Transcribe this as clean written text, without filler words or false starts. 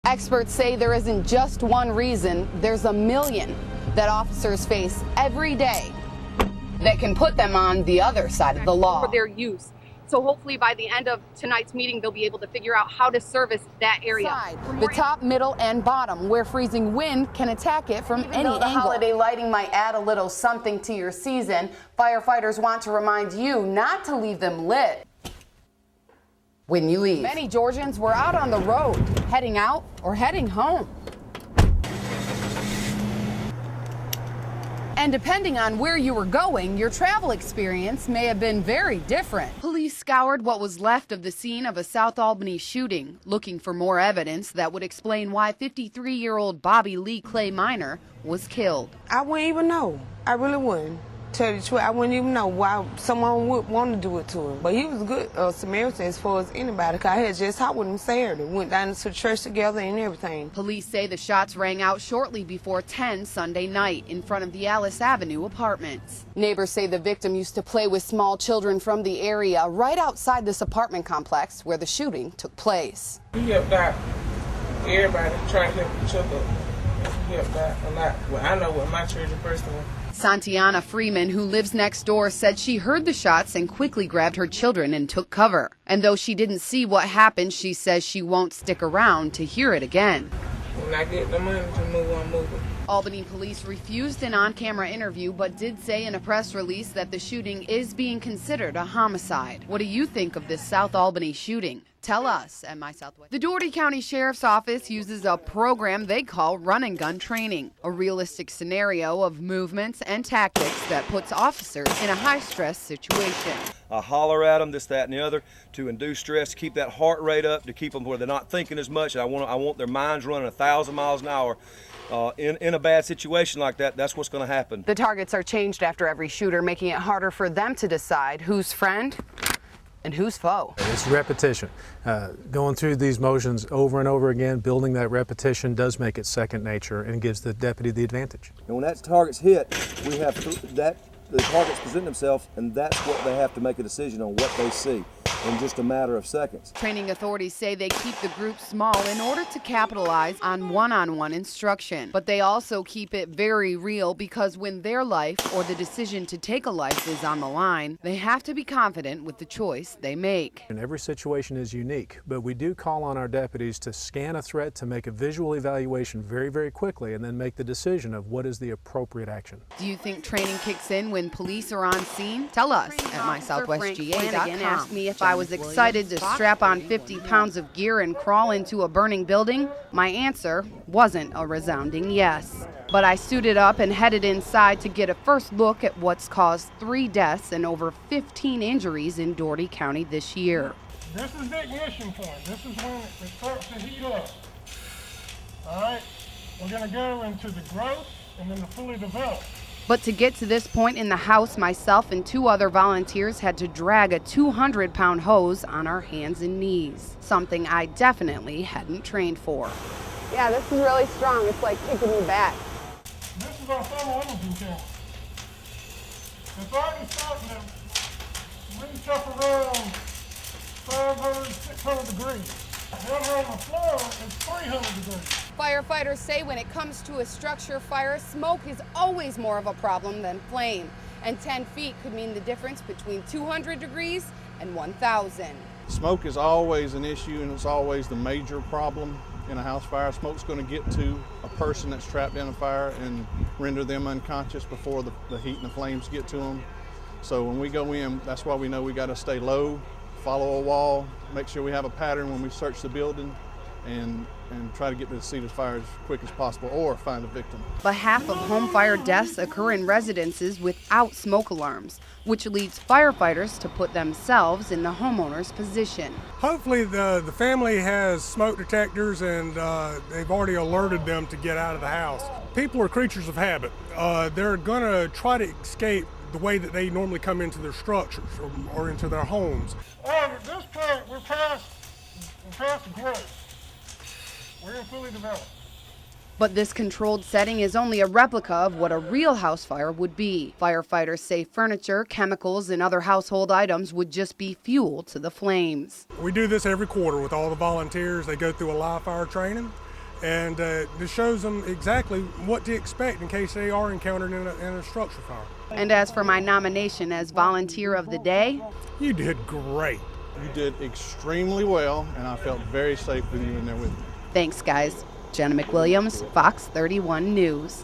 Experts say there isn't just one reason, there's a million that officers face every day that can put them on the other side of the law. For their use. So hopefully by the end of tonight's meeting, they'll be able to figure out how to service that area. The top, middle, and bottom, where freezing wind can attack it from any angle. The holiday lighting might add a little something to your season. Firefighters want to remind you not to leave them lit when you leave. Many Georgians were out on the road, heading out or heading home. And depending on where you were going, your travel experience may have been very different. Police scoured what was left of the scene of a South Albany shooting, looking for more evidence that would explain why 53-year-old Bobby Lee Clay Minor was killed. I wouldn't even know. I really wouldn't. Tell you the truth, I wouldn't even know why someone would want to do it to him. But he was a good Samaritan as far as anybody, because I had just talked with him Saturday. Went down to church together and everything. Police say the shots rang out shortly before 10 Sunday night in front of the Alice Avenue apartments. Neighbors say the victim used to play with small children from the area right outside this apartment complex where the shooting took place. He helped out everybody, trying to help each other. He helped out a lot. Well, I know with my children personally. Santiana Freeman, who lives next door, said she heard the shots and quickly grabbed her children and took cover. And though she didn't see what happened, she says she won't stick around to hear it again. When I get the money to move on moving. Albany police refused an on-camera interview, but did say in a press release that the shooting is being considered a homicide. What do you think of this South Albany shooting? Tell us at My Southwest. The Dougherty County Sheriff's Office uses a program they call run and gun training, a realistic scenario of movements and tactics that puts officers in a high-stress situation. I holler at them, this, that, and the other, to induce stress, to keep that heart rate up, to keep them where they're not thinking as much. I want their minds running 1,000 miles an hour. In a bad situation like that, that's what's going to happen. The targets are changed after every shooter, making it harder for them to decide who's friend and who's foe. It's repetition. Going through these motions over and over again, building that repetition does make it second nature and gives the deputy the advantage. And when that target's hit, we have the targets present themselves, and that's what they have to make a decision on what they see in just a matter of seconds. Training authorities say they keep the group small in order to capitalize on one-on-one instruction. But they also keep it very real because when their life or the decision to take a life is on the line, they have to be confident with the choice they make. And every situation is unique, but we do call on our deputies to scan a threat, to make a visual evaluation very, very quickly, and then make the decision of what is the appropriate action. Do you think training kicks in when police are on scene? Tell us at MySouthwestGA.com. Asked me if I was excited to strap on 50 pounds of gear and crawl into a burning building. My answer wasn't a resounding yes. But I suited up and headed inside to get a first look at what's caused 3 deaths and over 15 injuries in Dougherty County this year. This is the ignition point. This is when it starts to heat up. All right, we're going to go into the growth and then the fully developed. But to get to this point in the house, myself and 2 other volunteers had to drag a 200-pound hose on our hands and knees, something I definitely hadn't trained for. Yeah, this is really strong. It's like kicking me back. This is our thermal imaging camera. It's already starting to reach up around 500, 600 degrees. Over on the floor, it's 300 degrees. Firefighters say when it comes to a structure fire, smoke is always more of a problem than flame. And 10 feet could mean the difference between 200 degrees and 1,000. Smoke is always an issue, and it's always the major problem in a house fire. Smoke's going to get to a person that's trapped in a fire and render them unconscious before the heat and the flames get to them. So when we go in, that's why we know we got to stay low, follow a wall, make sure we have a pattern when we search the building, and try to get to the scene of fire as quick as possible or find a victim. But half of home fire deaths occur in residences without smoke alarms, which leads firefighters to put themselves in the homeowner's position. Hopefully the family has smoke detectors and they've already alerted them to get out of the house. People are creatures of habit. They're going to try to escape the way that they normally come into their structures or into their homes. At this point, we're past the growth. We're in fully developed. But this controlled setting is only a replica of what a real house fire would be. Firefighters say furniture, chemicals, and other household items would just be fuel to the flames. We do this every quarter with all the volunteers. They go through a live fire training. and this shows them exactly what to expect in case they are encountered in a structure fire. And as for my nomination as Volunteer of the Day, you did great. You did extremely well, and I felt very safe with you in there with me. Thanks, guys. Jenna McWilliams, Fox 31 News.